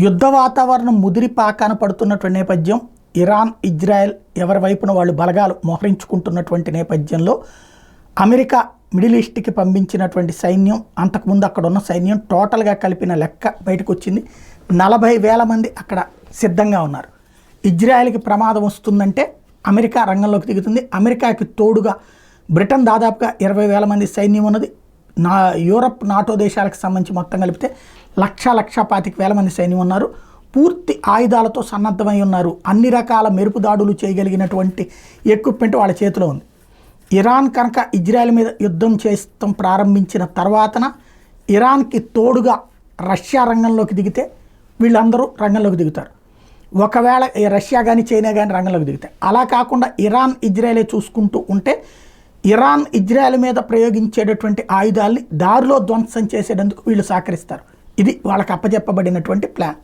యుద్ధ వాతావరణం ముదిరిపాకాన పడుతున్నటువంటి నేపథ్యం, ఇరాన్ ఇజ్రాయెల్ ఎవరి వైపున వాళ్ళు బలగాలు మోహరించుకుంటున్నటువంటి నేపథ్యంలో అమెరికా మిడిల్ ఈస్ట్కి పంపించినటువంటి సైన్యం, అంతకుముందు అక్కడ ఉన్న సైన్యం టోటల్గా కలిపిన లెక్క బయటకు వచ్చింది. 40,000 మంది అక్కడ సిద్ధంగా ఉన్నారు. ఇజ్రాయెల్కి ప్రమాదం వస్తుందంటే అమెరికా రంగంలోకి దిగుతుంది. అమెరికాకి తోడుగా బ్రిటన్ దాదాపుగా 20,000 మంది సైన్యం ఉన్నది. యూరప్ నాటో దేశాలకు సంబంధించి మొత్తం కలిపితే 1,25,000 మంది సైన్యం ఉన్నారు. పూర్తి ఆయుధాలతో సన్నద్ధమై ఉన్నారు. అన్ని రకాల మెరుపు దాడులు చేయగలిగినటువంటి ఎక్విప్మెంట్ వాళ్ళ చేతిలో ఉంది. ఇరాన్ కనుక ఇజ్రాయెల్ మీద యుద్ధం చేస్తాం ప్రారంభించిన తర్వాతన ఇరాన్కి తోడుగా రష్యా రంగంలోకి దిగితే వీళ్ళందరూ రంగంలోకి దిగుతారు. ఒకవేళ రష్యా కానీ చైనా కానీ రంగంలోకి దిగుతాయి. అలా కాకుండా ఇరాన్ ఇజ్రాయెలే చూసుకుంటూ ఉంటే ఇరాన్ ఇజ్రాయెల్ మీద ప్రయోగించేటటువంటి ఆయుధాలని దారిలో ధ్వంసం చేసేటందుకు వీళ్ళు సహకరిస్తారు. ఇది వాళ్ళకి అప్పచెప్పబడినటువంటి ప్లాన్.